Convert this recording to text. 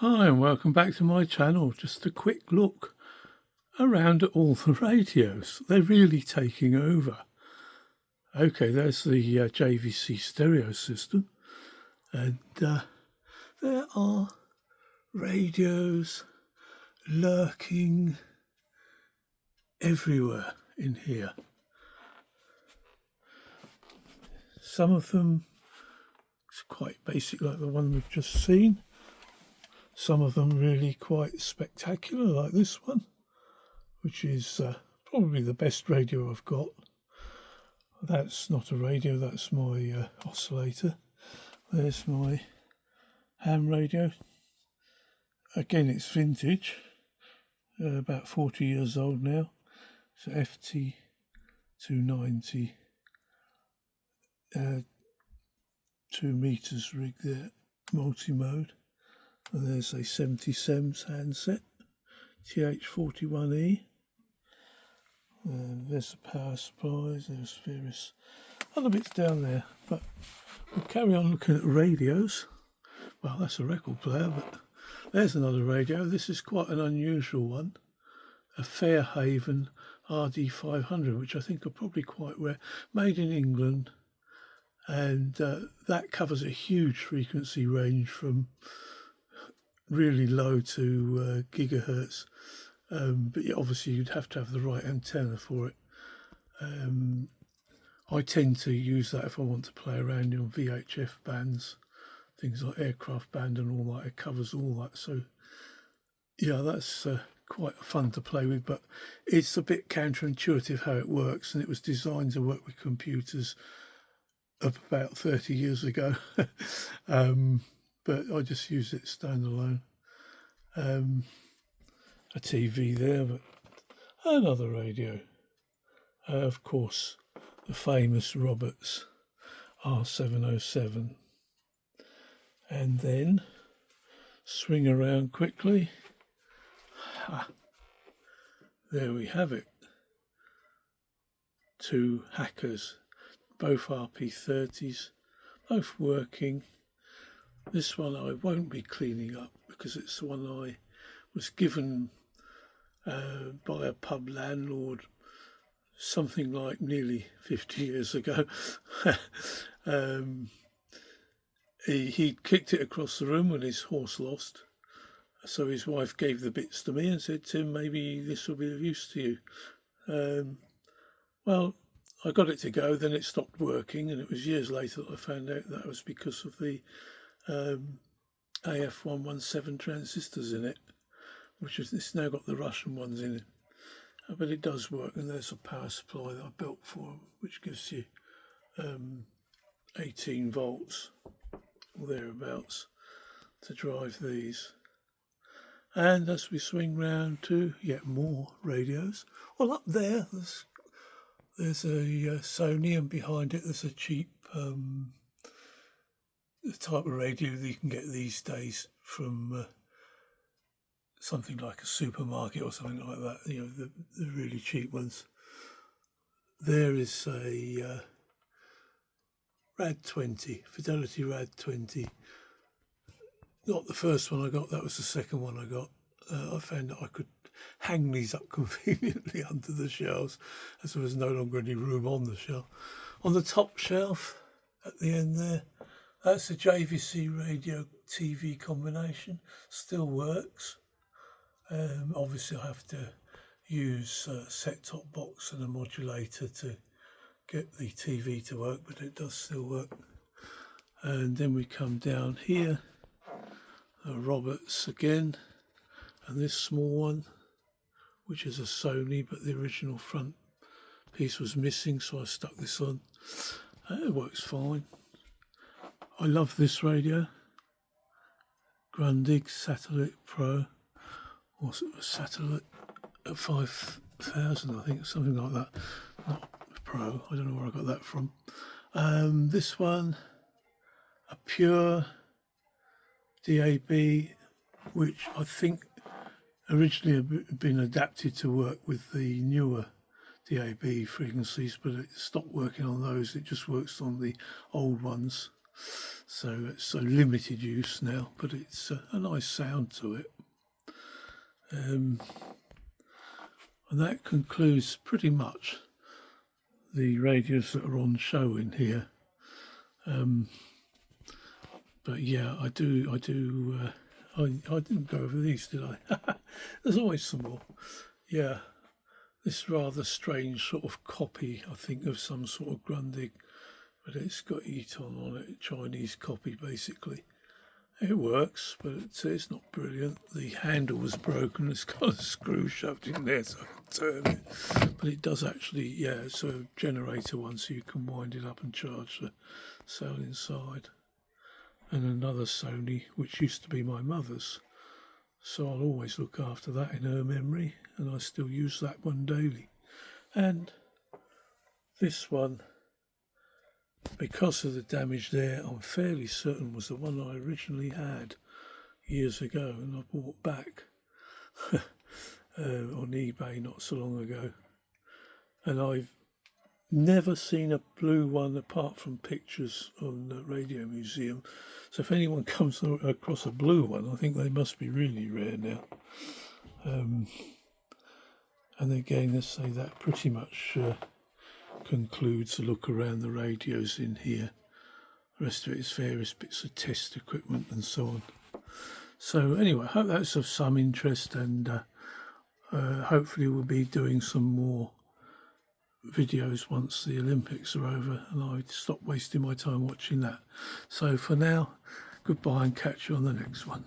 Hi and welcome back to my channel. Just a quick look around at all the radios. They're really taking over. Okay, there's the JVC stereo system, and there are radios lurking everywhere in here. Some of them is quite basic, like the one we've just seen. Some of them really quite spectacular, like this one, which is probably the best radio I've got. That's not a radio, that's my oscillator. There's my ham radio. Again, it's vintage, about 40 years old now. It's a FT290, 2 meters rig there, multi-mode. And there's a 77s handset, TH41E. There's the power supplies, there's various other bits down there. But we'll carry on looking at radios. Well, that's a record player, but there's another radio. This is quite an unusual one. A Fairhaven RD500, which I think are probably quite rare. Made in England. And that covers a huge frequency range from really low to gigahertz, but obviously you'd have to have the right antenna for it. I tend to use that if I want to play around on VHF bands, things like aircraft band and all that. It covers all that, so yeah, that's quite fun to play with, but it's a bit counterintuitive how it works, and it was designed to work with computers up about 30 years ago. But I just use it standalone. A TV there, but another radio. Of course, the famous Roberts R707. And then swing around quickly. There we have it. 2 hackers, both RP30s, both working. This one I won't be cleaning up because it's the one I was given by a pub landlord something like nearly 50 years ago. He'd kicked it across the room when his horse lost. So his wife gave the bits to me and said, "Tim, maybe this will be of use to you." Well, I got it to go, then it stopped working, and it was years later that I found out that was because of the AF117 transistors in it, which is, it's now got the Russian ones in it. But it does work, and there's a power supply that I built for them, which gives you 18 volts or thereabouts to drive these. And as we swing round to yet more radios, well, up there there's a Sony, and behind it there's a cheap the type of radio that you can get these days from something like a supermarket or something like that, you know, the really cheap ones. There is a Rad 20, Fidelity Rad 20. Not the first one I got, that was the second one I got. I found that I could hang these up conveniently under the shelves, as there was no longer any room on the shelf. On the top shelf, at the end there, that's a JVC radio TV combination. Still works. Obviously I have to use a set-top box and a modulator to get the TV to work, but it does still work. And then we come down here, Roberts again, and this small one, which is a Sony, but the original front piece was missing, so I stuck this on. It works fine. I love this radio, Grundig Satelit Pro, or Satelit 5000, I think, something like that. Not Pro, I don't know where I got that from. This one, a pure DAB, which I think originally had been adapted to work with the newer DAB frequencies, but it stopped working on those. It just works on the old ones. So it's a limited use now, but it's a nice sound to it. And that concludes pretty much the radios that are on show in here. But yeah, I didn't go over these, did I? There's always some more. Yeah, this rather strange sort of copy, I think, of some sort of Grundig, but it's got Eton on it, Chinese copy basically. It works, but it's not brilliant. The handle was broken. It's got a screw shoved in there so I can turn it. But it does actually, yeah, it's a generator one, so you can wind it up and charge the cell inside. And another Sony, which used to be my mother's. So I'll always look after that in her memory, and I still use that one daily. And this one, because of the damage there, I'm fairly certain was the one I originally had years ago, and I bought back on eBay not so long ago. And I've never seen a blue one apart from pictures on the Radio Museum. So if anyone comes across a blue one, I think they must be really rare now. And again, let's say that pretty much concludes the look around the radios in here. The rest of it is various bits of test equipment and so on. So anyway, I hope that's of some interest, and hopefully we'll be doing some more videos once the Olympics are over and I stop wasting my time watching that. So for now, goodbye and catch you on the next one.